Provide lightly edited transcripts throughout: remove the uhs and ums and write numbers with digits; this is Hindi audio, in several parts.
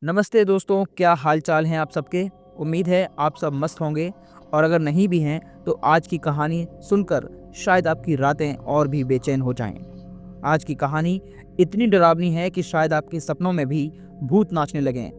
नमस्ते दोस्तों, क्या हाल चाल हैं आप सबके। उम्मीद है आप सब मस्त होंगे और अगर नहीं भी हैं तो आज की कहानी सुनकर शायद आपकी रातें और भी बेचैन हो जाएं। आज की कहानी इतनी डरावनी है कि शायद आपके सपनों में भी भूत नाचने लगें।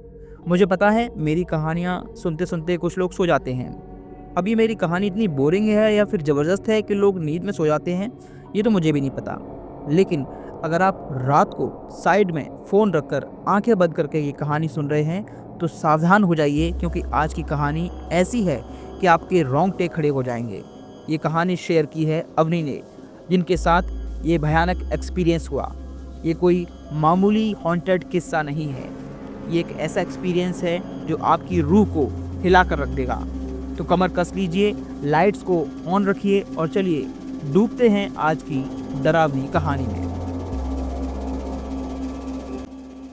मुझे पता है मेरी कहानियाँ सुनते सुनते कुछ लोग सो जाते हैं। अब ये मेरी कहानी इतनी बोरिंग है या फिर ज़बरदस्त है कि लोग नींद में सो जाते हैं, ये तो मुझे भी नहीं पता। लेकिन अगर आप रात को साइड में फ़ोन रखकर आंखें बंद करके ये कहानी सुन रहे हैं तो सावधान हो जाइए, क्योंकि आज की कहानी ऐसी है कि आपके रोंगटे खड़े हो जाएंगे। ये कहानी शेयर की है अवनी ने, जिनके साथ ये भयानक एक्सपीरियंस हुआ। ये कोई मामूली हॉन्टेड किस्सा नहीं है, ये एक ऐसा एक्सपीरियंस है जो आपकी रूह को हिला कर रख देगा। तो कमर कस लीजिए, लाइट्स को ऑन रखिए और चलिए डूबते हैं आज की डरावनी कहानी में।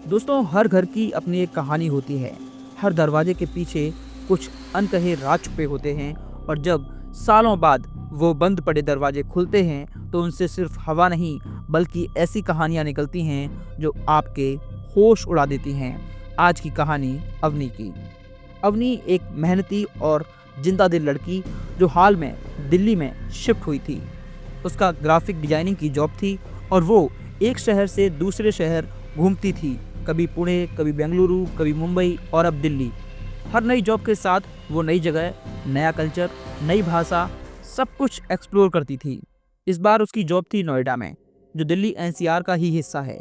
दोस्तों, हर घर की अपनी एक कहानी होती है। हर दरवाजे के पीछे कुछ अनकहे राज छुपे होते हैं और जब सालों बाद वो बंद पड़े दरवाजे खुलते हैं तो उनसे सिर्फ हवा नहीं बल्कि ऐसी कहानियां निकलती हैं जो आपके होश उड़ा देती हैं। आज की कहानी अवनी की। अवनी एक मेहनती और जिंदा दिल लड़की जो हाल में दिल्ली में शिफ्ट हुई थी। उसका ग्राफिक डिजाइनिंग की जॉब थी और वो एक शहर से दूसरे शहर घूमती थी। कभी पुणे, कभी बेंगलुरु, कभी मुंबई और अब दिल्ली। हर नई जॉब के साथ वो नई जगह, नया कल्चर, नई भाषा, सब कुछ एक्सप्लोर करती थी। इस बार उसकी जॉब थी नोएडा में, जो दिल्ली एनसीआर का ही हिस्सा है।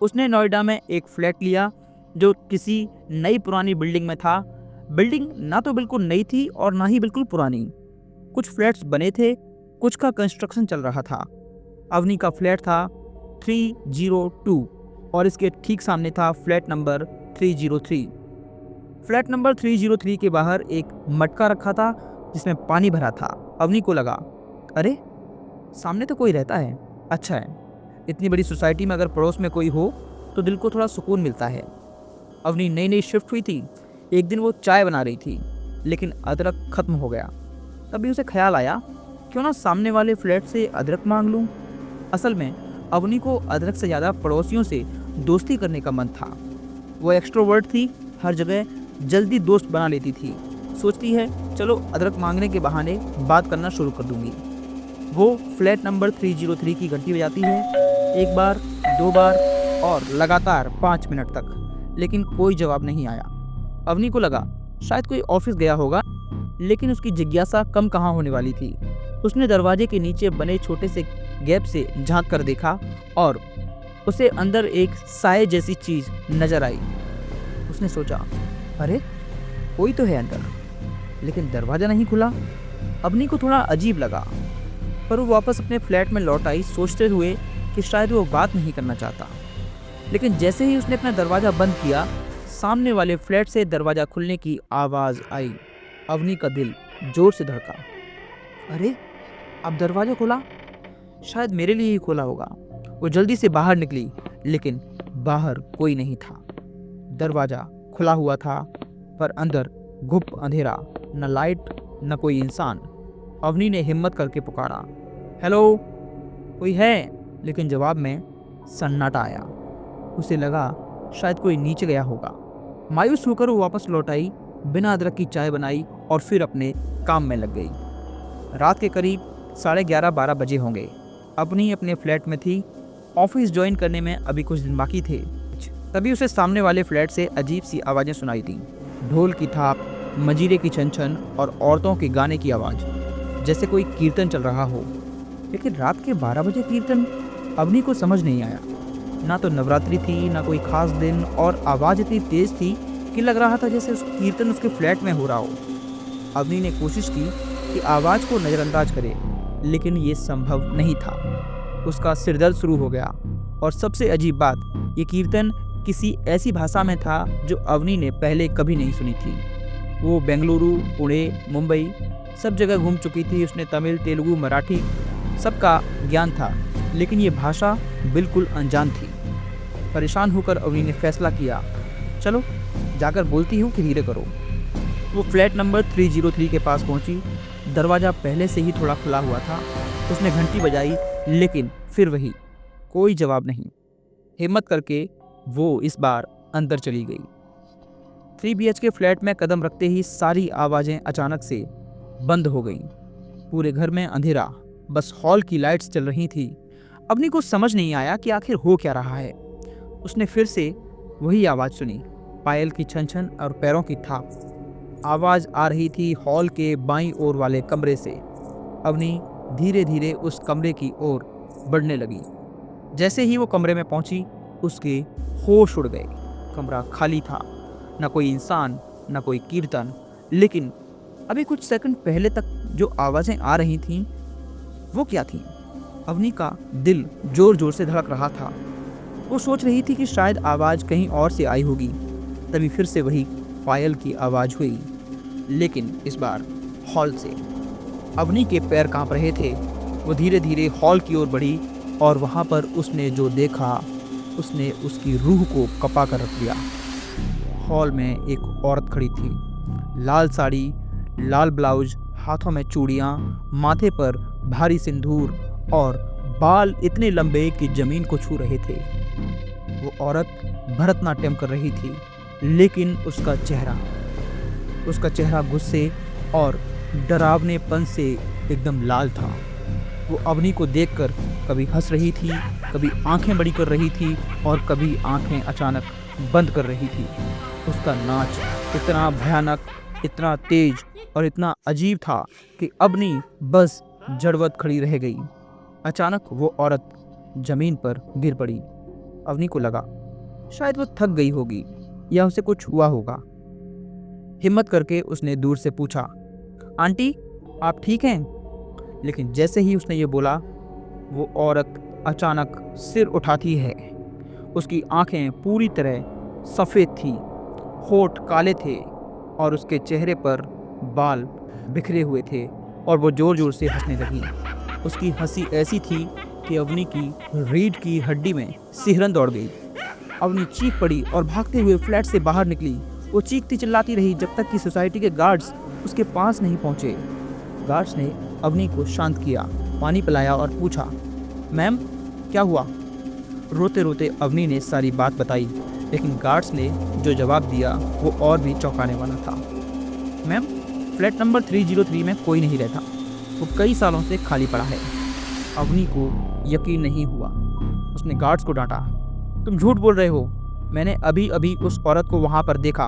उसने नोएडा में एक फ्लैट लिया जो किसी नई पुरानी बिल्डिंग में था। बिल्डिंग ना तो बिल्कुल नई थी और ना ही बिल्कुल पुरानी। कुछ फ्लैट्स बने थे, कुछ का कंस्ट्रक्शन चल रहा था। अवनी का फ्लैट था 302 और इसके ठीक सामने था फ्लैट नंबर 303। फ्लैट नंबर 303 के बाहर एक मटका रखा था जिसमें पानी भरा था। अवनी को लगा, अरे सामने तो कोई रहता है, अच्छा है। इतनी बड़ी सोसाइटी में अगर पड़ोस में कोई हो तो दिल को थोड़ा सुकून मिलता है। अवनी नई नई शिफ्ट हुई थी। एक दिन वो चाय बना रही थी लेकिन अदरक खत्म हो गया। तभी उसे ख्याल आया, क्यों ना सामने वाले फ्लैट से अदरक मांग लूं। असल में अवनी को अदरक से ज़्यादा पड़ोसियों से दोस्ती करने का मन था। वो एक्सट्रोवर्ट थी, हर जगह जल्दी दोस्त बना लेती थी। सोचती है चलो अदरक मांगने के बहाने बात करना शुरू कर दूंगी। वो फ्लैट नंबर 303 की घंटी बजाती है, एक बार, दो बार और लगातार 5 मिनट तक, लेकिन कोई जवाब नहीं आया। अवनी को लगा शायद कोई ऑफिस गया होगा, लेकिन उसकी जिज्ञासा कम कहाँ होने वाली थी। उसने दरवाजे के नीचे बने छोटे से गैप से झांक कर देखा और उसे अंदर एक साए जैसी चीज नजर आई। उसने सोचा, अरे कोई तो है अंदर, लेकिन दरवाजा नहीं खुला। अवनी को थोड़ा अजीब लगा, पर वो वापस अपने फ्लैट में लौट आई सोचते हुए कि शायद वो बात नहीं करना चाहता। लेकिन जैसे ही उसने अपना दरवाजा बंद किया, सामने वाले फ्लैट से दरवाजा खुलने की आवाज आई। अवनी का दिल जोर से धड़का। अरे अब दरवाजा खुला, शायद मेरे लिए ही खोला होगा। वो जल्दी से बाहर निकली, लेकिन बाहर कोई नहीं था। दरवाजा खुला हुआ था पर अंदर गुप्त अंधेरा, न लाइट न कोई इंसान। अवनी ने हिम्मत करके पुकारा, हेलो, कोई है? लेकिन जवाब में सन्नाटा आया। उसे लगा शायद कोई नीचे गया होगा। मायूस होकर वो वापस लौट आई, बिना अदरक की चाय बनाई और फिर अपने काम में लग गई। रात के करीब 11:30-12 बजे होंगे। अपनी अपने फ्लैट में थी। ऑफिस ज्वाइन करने में अभी कुछ दिन बाकी थे। तभी उसे सामने वाले फ्लैट से अजीब सी आवाज़ें सुनाई दी। ढोल की थाप, मजीरे की छन छन और औरतों के गाने की आवाज़, जैसे कोई कीर्तन चल रहा हो। लेकिन रात के 12 बजे कीर्तन? अवनी को समझ नहीं आया। ना तो नवरात्रि थी ना कोई खास दिन, और आवाज़ इतनी तेज थी कि लग रहा था जैसे उस कीर्तन उसके फ्लैट में हो रहा हो। अवनी ने कोशिश की कि आवाज़ को नज़रअंदाज करे, लेकिन ये संभव नहीं था। उसका सिरदर्द शुरू हो गया और सबसे अजीब बात, ये कीर्तन किसी ऐसी भाषा में था जो अवनी ने पहले कभी नहीं सुनी थी। वो बेंगलुरु, पुणे, मुंबई सब जगह घूम चुकी थी। उसने तमिल, तेलुगु, मराठी सबका ज्ञान था, लेकिन ये भाषा बिल्कुल अनजान थी। परेशान होकर अवनी ने फैसला किया, चलो जाकर बोलती हूँ कि धीरे करो। वो फ्लैट नंबर 303 के पास पहुंची। दरवाज़ा पहले से ही थोड़ा खुला हुआ था। उसने घंटी बजाई, लेकिन फिर वही, कोई जवाब नहीं। हिम्मत करके वो इस बार अंदर चली गई। 3 BHK फ्लैट में कदम रखते ही सारी आवाज़ें अचानक से बंद हो गईं। पूरे घर में अंधेरा, बस हॉल की लाइट्स चल रही थी। अवनी को समझ नहीं आया कि आखिर हो क्या रहा है। उसने फिर से वही आवाज़ सुनी, पायल की छन छन और पैरों की थाप। आवाज़ आ रही थी हॉल के बाईं ओर वाले कमरे से। अवनी धीरे धीरे उस कमरे की ओर बढ़ने लगी। जैसे ही वो कमरे में पहुंची, उसके होश उड़ गए। कमरा खाली था, न कोई इंसान, न कोई कीर्तन। लेकिन अभी कुछ सेकंड पहले तक जो आवाज़ें आ रही थीं, वो क्या थीं? अवनी का दिल जोर जोर से धड़क रहा था। वो सोच रही थी कि शायद आवाज़ कहीं और से आई होगी। तभी फिर से वही पायल की आवाज़ हुई, लेकिन इस बार हॉल से। अवनी के पैर कांप रहे थे। वो धीरे धीरे हॉल की ओर बढ़ी और वहाँ पर उसने जो देखा, उसने उसकी रूह को कपा कर रख दिया। हॉल में एक औरत खड़ी थी, लाल साड़ी, लाल ब्लाउज, हाथों में चूड़ियाँ, माथे पर भारी सिंदूर और बाल इतने लंबे कि जमीन को छू रहे थे। वो औरत भरतनाट्यम कर रही थी, लेकिन उसका चेहरा गुस्से और डरावनेपन से एकदम लाल था। वो अवनी को देखकर कभी हंस रही थी, कभी आंखें बड़ी कर रही थी और कभी आंखें अचानक बंद कर रही थी। उसका नाच इतना भयानक, इतना तेज और इतना अजीब था कि अवनी बस जड़वत खड़ी रह गई। अचानक वो औरत जमीन पर गिर पड़ी। अवनी को लगा शायद वो थक गई होगी या उसे कुछ हुआ होगा। हिम्मत करके उसने दूर से पूछा, आंटी आप ठीक हैं? लेकिन जैसे ही उसने ये बोला, वो औरत अचानक सिर उठाती है। उसकी आंखें पूरी तरह सफ़ेद थी, होठ काले थे और उसके चेहरे पर बाल बिखरे हुए थे और वो ज़ोर ज़ोर से हंसने लगी। उसकी हंसी ऐसी थी कि अवनी की रीढ़ की हड्डी में सिहरन दौड़ गई। अवनी चीख पड़ी और भागते हुए फ्लैट से बाहर निकली। वो चीखती चिल्लाती रही जब तक कि सोसाइटी के गार्ड्स उसके पास नहीं पहुंचे। गार्ड्स ने अवनी को शांत किया, पानी पिलाया और पूछा, मैम क्या हुआ? रोते रोते अवनी ने सारी बात बताई, लेकिन गार्ड्स ने जो जवाब दिया वो और भी चौंकाने वाला था। मैम, फ्लैट नंबर 303 में कोई नहीं रहता, वो कई सालों से खाली पड़ा है। अवनी को यकीन नहीं हुआ। उसने गार्ड्स को डांटा, तुम झूठ बोल रहे हो। मैंने अभी अभी उस औरत को वहाँ पर देखा,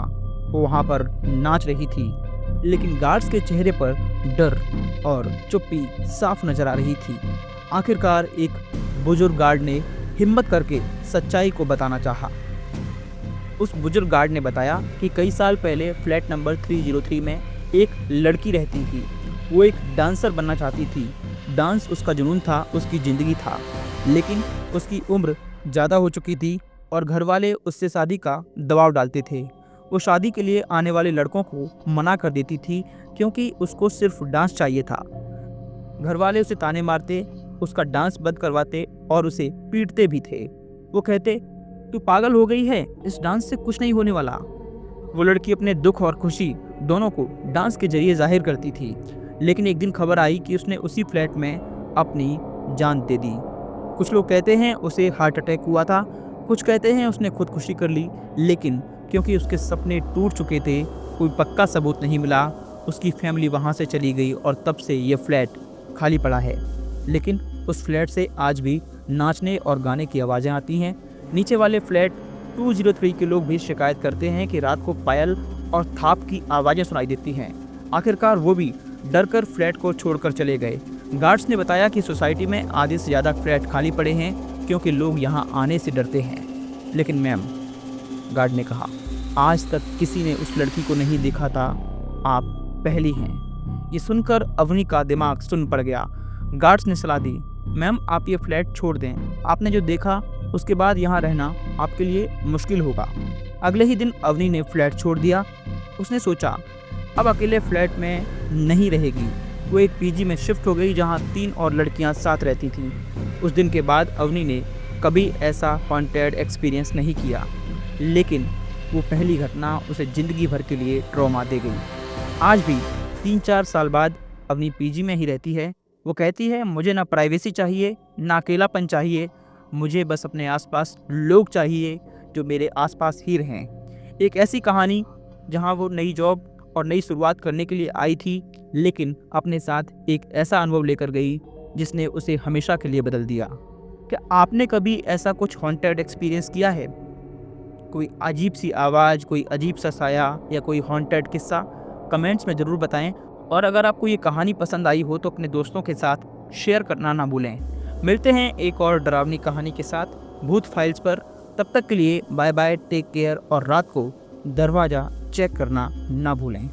वो वहाँ पर नाच रही थी। लेकिन गार्ड्स के चेहरे पर डर और चुप्पी साफ नजर आ रही थी। आखिरकार एक बुजुर्ग गार्ड ने हिम्मत करके सच्चाई को बताना चाहा। उस बुजुर्ग गार्ड ने बताया कि कई साल पहले फ्लैट नंबर 303 में एक लड़की रहती थी। वो एक डांसर बनना चाहती थी। डांस उसका जुनून था, उसकी ज़िंदगी था। लेकिन उसकी उम्र ज़्यादा हो चुकी थी और घर वाले उससे शादी का दबाव डालते थे। वो शादी के लिए आने वाले लड़कों को मना कर देती थी क्योंकि उसको सिर्फ डांस चाहिए था। घर वाले उसे ताने मारते, उसका डांस बंद करवाते और उसे पीटते भी थे। वो कहते, तू पागल हो गई है, इस डांस से कुछ नहीं होने वाला। वो लड़की अपने दुख और खुशी दोनों को डांस के जरिए जाहिर करती थी। लेकिन एक दिन खबर आई कि उसने उसी फ्लैट में अपनी जान दे दी। कुछ लोग कहते हैं उसे हार्ट अटैक हुआ था, कुछ कहते हैं उसने खुदकुशी कर ली। लेकिन क्योंकि उसके सपने टूट चुके थे, कोई पक्का सबूत नहीं मिला। उसकी फैमिली वहाँ से चली गई और तब से ये फ्लैट खाली पड़ा है। लेकिन उस फ्लैट से आज भी नाचने और गाने की आवाज़ें आती हैं। नीचे वाले फ्लैट 203 के लोग भी शिकायत करते हैं कि रात को पायल और थाप की आवाज़ें सुनाई देती हैं। आखिरकार वो भी डरकर फ्लैट को छोड़कर चले गए। गार्ड्स ने बताया कि सोसाइटी में आधे से ज़्यादा फ्लैट खाली पड़े हैं क्योंकि लोग यहाँ आने से डरते हैं। लेकिन मैम, गार्ड ने कहा, आज तक किसी ने उस लड़की को नहीं देखा था, आप पहली हैं। ये सुनकर अवनी का दिमाग सुन्न पड़ गया। गार्ड्स ने सलाह दी, मैम आप ये फ्लैट छोड़ दें, आपने जो देखा उसके बाद यहाँ रहना आपके लिए मुश्किल होगा। अगले ही दिन अवनी ने फ्लैट छोड़ दिया। उसने सोचा अब अकेले फ्लैट में नहीं रहेगी। वो एक पीजी में शिफ्ट हो गई जहाँ 3 और लड़कियाँ साथ रहती थीं। उस दिन के बाद अवनी ने कभी ऐसा हॉन्टेड एक्सपीरियंस नहीं किया, लेकिन वो पहली घटना उसे ज़िंदगी भर के लिए ट्रॉमा दे गई। आज भी 3-4 साल बाद अवनी पीजी में ही रहती है। वो कहती है, मुझे ना प्राइवेसी चाहिए, ना अकेलापन चाहिए, मुझे बस अपने आसपास लोग चाहिए जो मेरे आसपास ही रहें। एक ऐसी कहानी जहां वो नई जॉब और नई शुरुआत करने के लिए आई थी, लेकिन अपने साथ एक ऐसा अनुभव लेकर गई जिसने उसे हमेशा के लिए बदल दिया। क्या आपने कभी ऐसा कुछ हॉन्टेड एक्सपीरियंस किया है? कोई अजीब सी आवाज़, कोई अजीब सा साया या कोई हॉन्टेड किस्सा? कमेंट्स में ज़रूर बताएं। और अगर आपको ये कहानी पसंद आई हो तो अपने दोस्तों के साथ शेयर करना ना भूलें। मिलते हैं एक और डरावनी कहानी के साथ भूत फाइल्स पर। तब तक के लिए बाय बाय, टेक केयर और रात को दरवाज़ा चेक करना ना भूलें।